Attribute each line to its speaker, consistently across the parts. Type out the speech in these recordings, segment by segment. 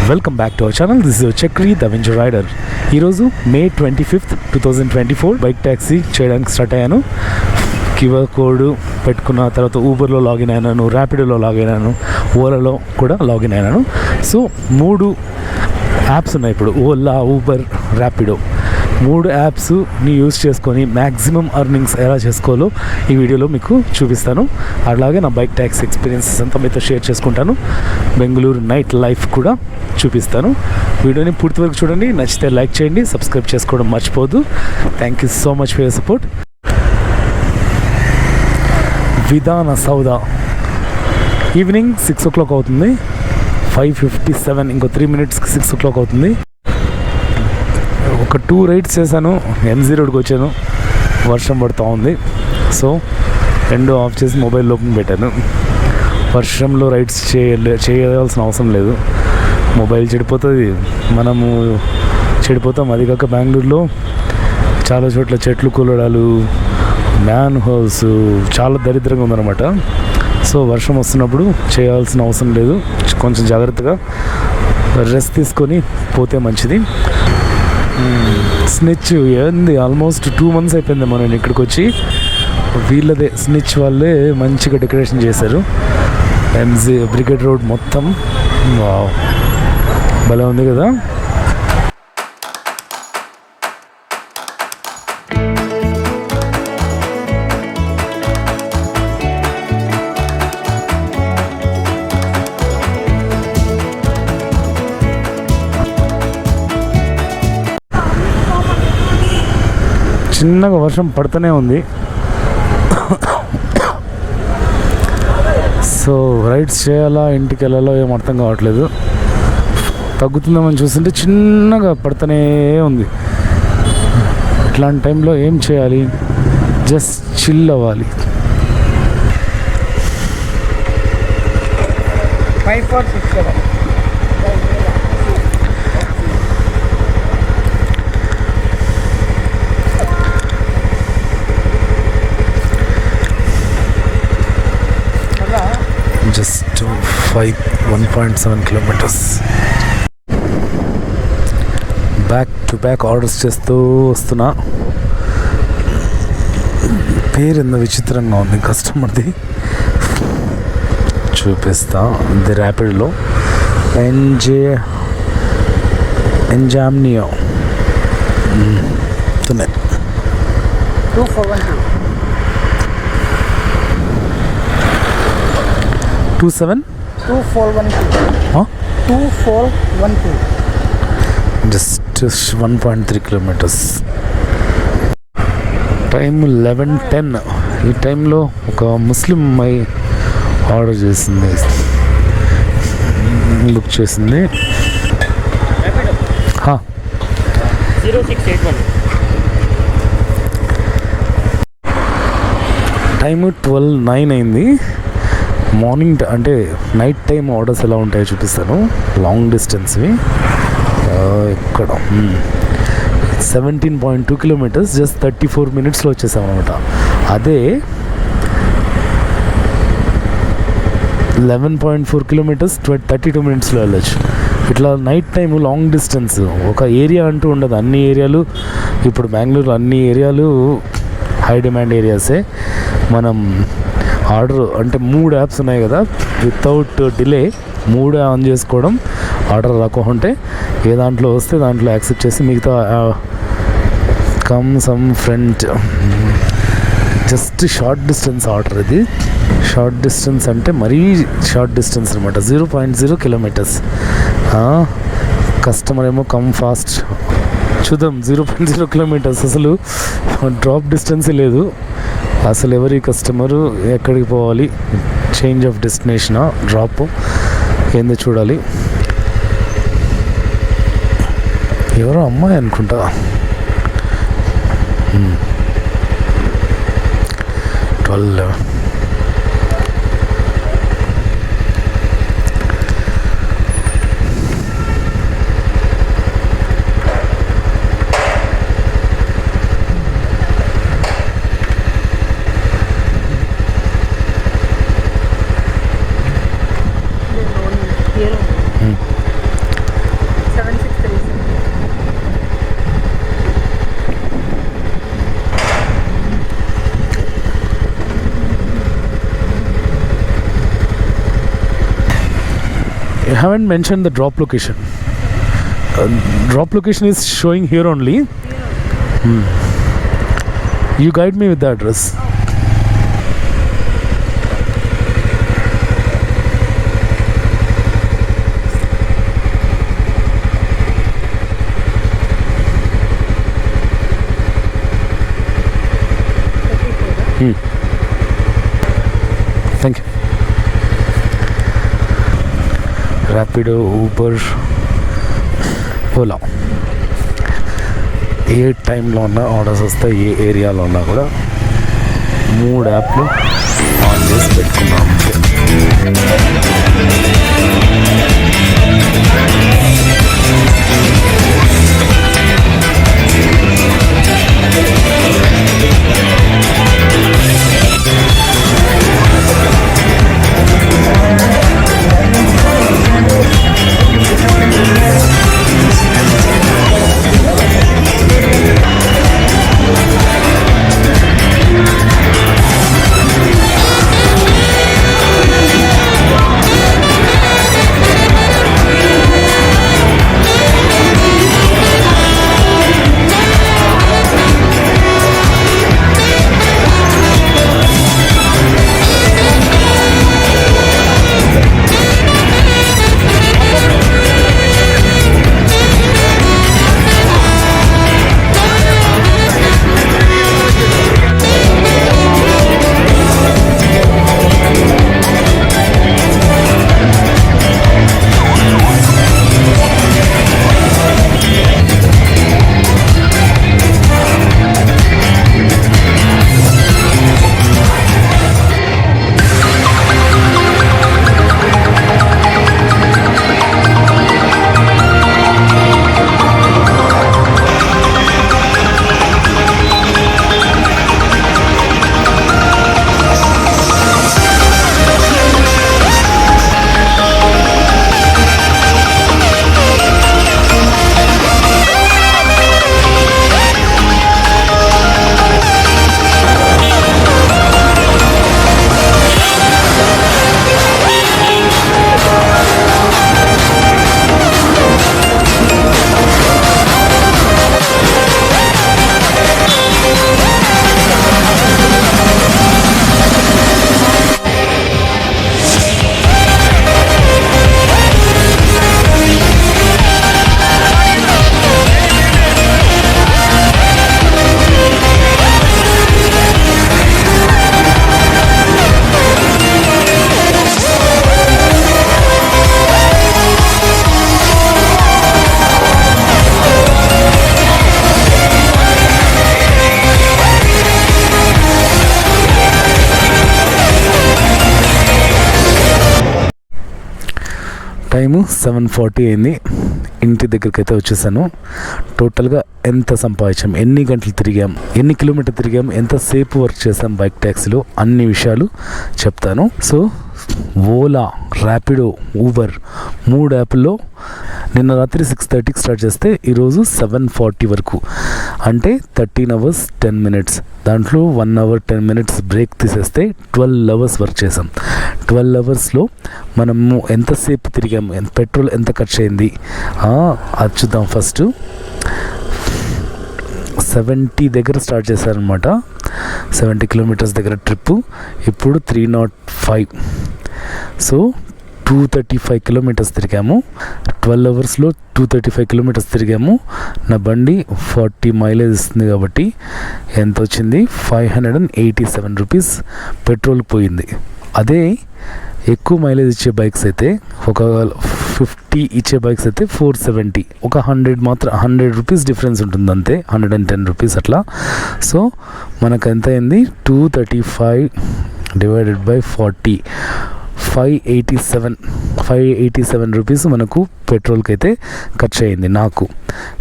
Speaker 1: Welcome back to our channel. This is Chakri the venture rider. ఈరోజు May 25th, 2024 bike taxi చేయడానికి start అయ్యాను. QR code పెట్టుకున్న తర్వాత ఊబర్లో login అయినాను, ర్యాపిడోలో లాగిన్ అయినాను, ఓలాలో కూడా లాగిన్ అయినాను. సో 3 యాప్స్ ఉన్నాయి ఇప్పుడు, ఓలా, ఊబర్, ర్యాపిడో. 3 యాప్స్ని యూజ్ చేసుకొని మ్యాక్సిమం అర్నింగ్స్ ఎలా చేసుకోవాలో ఈ వీడియోలో మీకు చూపిస్తాను. అలాగే నా బైక్ ట్యాక్సీ ఎక్స్పీరియన్సెస్ అంతా మీతో షేర్ చేసుకుంటాను. బెంగళూరు నైట్ లైఫ్ కూడా చూపిస్తాను. వీడియోని పూర్తి వరకు చూడండి. నచ్చితే లైక్ చేయండి, సబ్స్క్రైబ్ చేసుకోవడం మర్చిపోవద్దు. Thank you so much for your support. విధాన సౌద ఈవినింగ్ 6 o'clock అవుతుంది. 5:57, ఇంకో 3 minutesకి 6 o'clock అవుతుంది. ఒక 2 rides చేశాను. MZ రోడ్కి వచ్చాను, వర్షం పడుతూ ఉంది. సో 2 ఆఫ్ చేసి మొబైల్ లోపల పెట్టాను. వర్షంలో రైడ్స్ చేయాల్సిన అవసరం లేదు, మొబైల్ చెడిపోతుంది, మనము చెడిపోతాం. అది కాక బెంగళూరులో చాలా చోట్ల చెట్లు కూలడాలు, మ్యాన్ హోల్స్ చాలా దరిద్రంగా ఉందన్నమాట. సో వర్షం వస్తున్నప్పుడు చేయాల్సిన అవసరం లేదు, కొంచెం జాగ్రత్తగా రెస్ట్ తీసుకొని పోతే మంచిది. స్నిచ్ ఏంది, ఆల్మోస్ట్ 2 months అయిపోయింది మనం ఇక్కడికి వచ్చి. వీళ్ళదే స్నిచ్ వాళ్ళే మంచిగా డెకరేషన్ చేశారు. MZ బ్రిగేడ్ రోడ్ మొత్తం భలే ఉంది కదా. చిన్నగా వర్షం పడుతూనే ఉంది. సో రైడ్స్ చేయాలా, ఇంటికి వెళ్ళాలో ఏం అర్థం కావట్లేదు. తగ్గుతుందామని చూస్తుంటే చిన్నగా పడుతూనే ఉంది. ఇట్లాంటి టైంలో ఏం చేయాలి, జస్ట్ చిల్ అవ్వాలి.
Speaker 2: 5 4 6 7
Speaker 1: just 1.7 kilometers. Back to back orders చేస్తూ వస్తున్నా. పేరు ఎంత విచిత్రంగా ఉంది కస్టమర్ది, చూపిస్తా. ఇది ర్యాపిడ్లో ఎంజామ్నియో
Speaker 2: 2412
Speaker 1: జస్ట్ 1.3 kilometers. టైం 11:10. ఈ టైంలో ఒక ముస్లిం అమ్మాయి ఆర్డర్ చేసింది, బుక్ చేసింది.
Speaker 2: 0681
Speaker 1: టైము 12:09 అయింది. మార్నింగ్ అంటే నైట్ టైం ఆర్డర్స్ ఎలా ఉంటాయో చూపిస్తాను. లాంగ్ డిస్టెన్స్వి ఇక్కడ 17.2 kilometers జస్ట్ 34 minutesలో వచ్చేసాం అనమాట. అదే 11.4 kilometers 32 minutesలో వెళ్ళచ్చు. ఇట్లా నైట్ టైము లాంగ్ డిస్టెన్స్ ఒక ఏరియా అంటూ ఉండదు. అన్ని ఏరియాలు ఇప్పుడు బెంగళూరు అన్ని ఏరియాలు హై డిమాండ్ ఏరియాసే. మనం ఆర్డర్ అంటే 3 యాప్స్ ఉన్నాయి కదా, వితౌట్ డిలే 3 ఆన్ చేసుకోవడం. ఆర్డర్ రాకుంటే ఏ దాంట్లో వస్తే దాంట్లో యాక్సెప్ట్ చేసి మిగతా come some friend. Just short distance order ఇది. షార్ట్ డిస్టెన్స్ అంటే మరీ షార్ట్ డిస్టెన్స్ అనమాట, 0.0 kilometers. కస్టమర్ ఏమో కమ్ ఫాస్ట్. చూద్దాం 0.0 kilometers. అసలు డ్రాప్ డిస్టెన్సే లేదు. అసలు ఎవరి కస్టమరు ఎక్కడికి పోవాలి, చేంజ్ ఆఫ్ డెస్టినేషనా, డ్రాప్ ఏందో చూడాలి. ఎవరో అమ్మాయి అనుకుంటా. 12
Speaker 2: here
Speaker 1: I haven't mentioned the drop location. Drop location is showing here only. You guide me with the address. Thank you. Rapido, Uber, Ola. ఏ టైంలో ఉన్నా ఆర్డర్స్ వస్తాయి, ఏ ఏరియాలో ఉన్నా కూడా 3 యాప్లు ఆన్ చేసి పెట్టుకున్నాం. టైము 7:40 అయింది. ఇంటి దగ్గరికి అయితే వచ్చేసాను. టోటల్గా ఎంత సంపాదించాం, ఎన్ని గంటలు తిరిగాం, ఎన్ని కిలోమీటర్ తిరిగాం, ఎంతసేపు వర్క్ చేసాం బైక్ ట్యాక్సీలో, అన్ని విషయాలు చెప్తాను. సో ఓలా, ర్యాపిడో, ఊబర్ 3 యాప్ల్లో నిన్న రాత్రి 6:30కి స్టార్ట్ చేస్తే ఈరోజు 7:40 వరకు, అంటే 13 hours 10 minutes. దాంట్లో 1 hour 10 minutes బ్రేక్ తీసేస్తే 12 hours వర్క్ చేసాం. 12 hours మనము ఎంతసేపు తిరిగాము, పెట్రోల్ ఎంత ఖర్చు అయింది అది చూద్దాం. ఫస్ట్ 70 దగ్గర స్టార్ట్ చేశారనమాట. 70 kilometers దగ్గర ట్రిప్పు. ఇప్పుడు 305. సో 235 kilometers తిరిగాము. 12 hours 235 kilometers తిరిగాము. నా బండి 40 mileage ఇస్తుంది కాబట్టి ఎంత వచ్చింది, 587 rupees పెట్రోల్ పోయింది. అదే ఎక్కువ మైలేజ్ ఇచ్చే బైక్స్ అయితే, ఒక 50 ఇచ్చే బైక్స్ అయితే 470, ఒక 100 మాత్రం 100 rupees డిఫరెన్స్ ఉంటుంది అంతే, 110 rupees అట్లా. సో మనకు ఎంత అయింది, 235 divided by 40, 587 rupees మనకు పెట్రోల్కి అయితే ఖర్చు అయింది నాకు.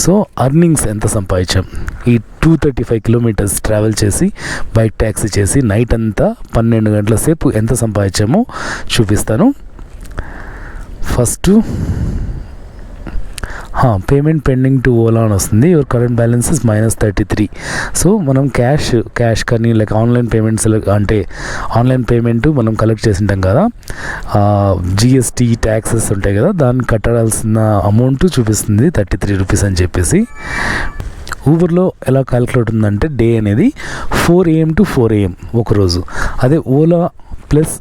Speaker 1: సో అర్నింగ్స్ ఎంత సంపాదించాం ఈ 235 kilometers ట్రావెల్ చేసి, బైక్ ట్యాక్సీ చేసి, నైట్ అంతా 12 గంటల సేపు ఎంత సంపాదించామో చూపిస్తాను. First payment pending to Ola అని వస్తుంది. Your current balance is -33. So మనం క్యాష్ కానీ లైక్ ఆన్లైన్ పేమెంట్స్ అంటే ఆన్లైన్ పేమెంట్ మనం కలెక్ట్ చేసి ఉంటాం కదా, జిఎస్టీ ట్యాక్సెస్ ఉంటాయి కదా, దాన్ని కట్టాల్సిన అమౌంట్ చూపిస్తుంది 33 రూపీస్ అని చెప్పేసి. ఊబర్లో ఎలా క్యాలిక్యులేట్ ఉందంటే డే అనేది 4 AM to 4 AM ఒకరోజు. అదే ఓలా ప్లస్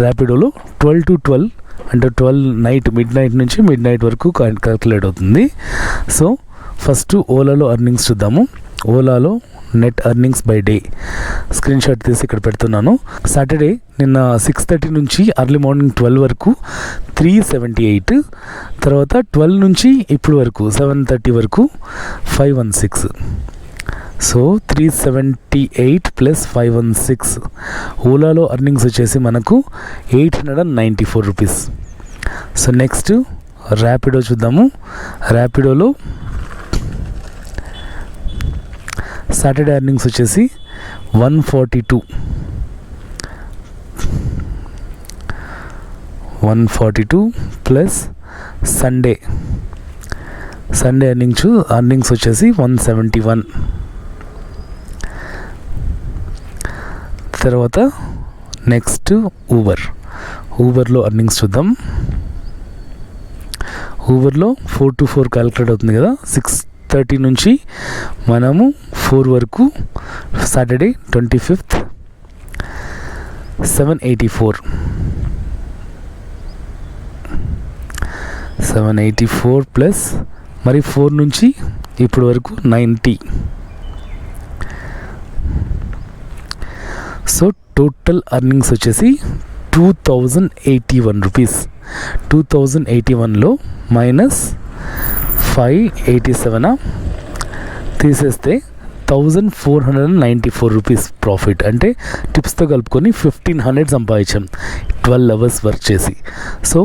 Speaker 1: ర్యాపిడోలో 12 to 12 అంటే 12 మిడ్ నైట్ నుంచి మిడ్ నైట్ వరకు క్యాలిక్యులేట్ అవుతుంది. సో ఫస్ట్ ఓలాలో ఎర్నింగ్స్ చూద్దాము. ఓలాలో net earnings by day screenshot తీసి ఇక్కడ పెడుతున్నాను. సాటర్డే నిన్న 6:30 నుంచి అర్లీ మార్నింగ్ 12 వరకు 378, తర్వాత 12 నుంచి ఇప్పుడు వరకు 7:30 వరకు 516. సో 378 ప్లస్ 516 ఓలాలో ఎర్నింగ్స్ వచ్చేసి మనకు 894 రూపీస్. సో నెక్స్ట్ ర్యాపిడో చూద్దాము. ర్యాపిడోలో సాటర్డే ఎర్నింగ్స్ వచ్చేసి 142 ప్లస్ సండే ఎర్నింగ్స్ వచ్చేసి 171. తర్వాత నెక్స్ట్ ఊబర్లో ఎర్నింగ్స్ చూద్దాం. ఊబర్లో 4 to 4 క్యాలిక్యులేట్ అవుతుంది కదా. 6:30 నుంచి మనము 4 వరకు సాటర్డే 25th 784 ప్లస్ మరి 4 నుంచి ఇప్పుడు వరకు 90. సో టోటల్ ఎర్నింగ్స్ వచ్చేసి 2081 రూపీస్. 2081లో -587 తీసేస్తే 1494 రూపీస్ ప్రాఫిట్. అంటే టిప్స్తో కలుపుకొని 1500 సంపాదించాం 12 అవర్స్ వర్క్ చేసి. సో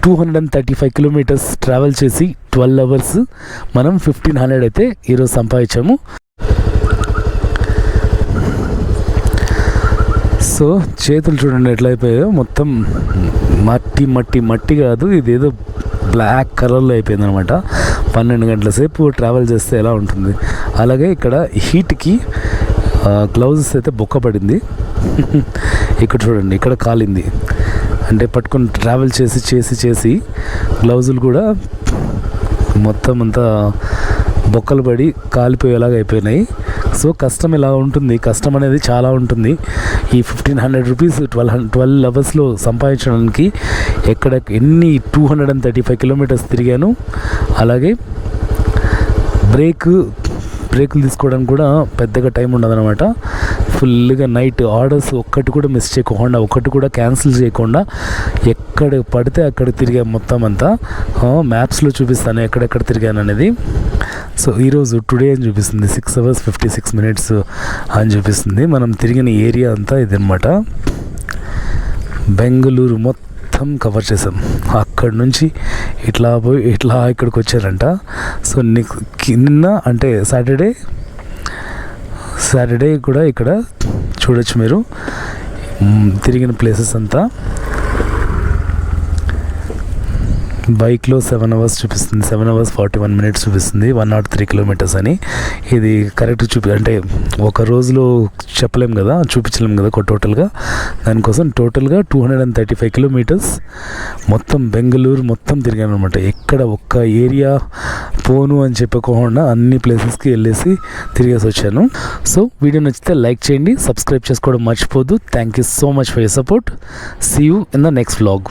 Speaker 1: 235 కిలోమీటర్స్ ట్రావెల్ చేసి 12 అవర్స్ మనం 1500 అయితే ఈరోజు సంపాదించాము. సో చేతులు చూడండి ఎట్లా అయిపోయాయో, మొత్తం మట్టి కాదు, ఇదేదో బ్లాక్ కలర్లో అయిపోయింది అనమాట. 12 గంటల సేపు ట్రావెల్ చేస్తే ఎలా ఉంటుంది. అలాగే ఇక్కడ హీట్కి గ్లౌజెస్ అయితే బొక్క పడింది. ఇక్కడ చూడండి ఇక్కడ కాలింది, అంటే పట్టుకొని ట్రావెల్ చేసి గ్లౌజులు కూడా మొత్తం అంతా బొక్కలు పడి కాలిపోయేలాగా అయిపోయినాయి. సో కష్టం ఇలా ఉంటుంది, కష్టం అనేది చాలా ఉంటుంది. ఈ 1500 రూపీస్ 12 అవర్స్లో సంపాదించడానికి ఎన్ని 235 కిలోమీటర్స్ తిరిగాను. అలాగే బ్రేకులు తీసుకోవడానికి కూడా పెద్దగా టైం ఉండదన్నమాట. ఫుల్గా నైట్ ఆర్డర్స్ ఒక్కటి కూడా మిస్ చేయకుండా, ఒక్కటి కూడా క్యాన్సిల్ చేయకుండా ఎక్కడ పడితే అక్కడ తిరిగా మొత్తం అంతా. మ్యాప్స్లో చూపిస్తాను ఎక్కడెక్కడ తిరిగాను అనేది. సో ఈరోజు టుడే అని చూపిస్తుంది 6 hours 56 minutes అని చూపిస్తుంది. మనం తిరిగిన ఏరియా అంతా ఇదన్నమాట. బెంగళూరు మొత్తం కవర్ చేసాం. అక్కడి నుంచి ఇట్లా పోయి ఇట్లా ఇక్కడికి వచ్చారంట. సో నిన్న అంటే సాటర్డే కూడా ఇక్కడ చూడొచ్చు మీరు తిరిగిన ప్లేసెస్ అంతా. బైక్లో 7 hours చూపిస్తుంది, 7 hours 41 minutes చూపిస్తుంది, 103 kilometers అని. ఇది కరెక్ట్ అంటే ఒక రోజులో చెప్పలేం కదా, చూపించలేం కదా టోటల్గా. దానికోసం టోటల్గా 235 kilometers మొత్తం బెంగళూరు మొత్తం తిరిగాను అనమాట. ఎక్కడ ఒక్క ఏరియా పోను అని చెప్పకుండా అన్ని ప్లేసెస్కి వెళ్ళేసి తిరిగేసి వచ్చాను. సో వీడియో నచ్చితే లైక్ చేయండి, సబ్స్క్రైబ్ చేసుకోవడం మర్చిపోద్దు. Thank you so much for your support. See you in the next vlog.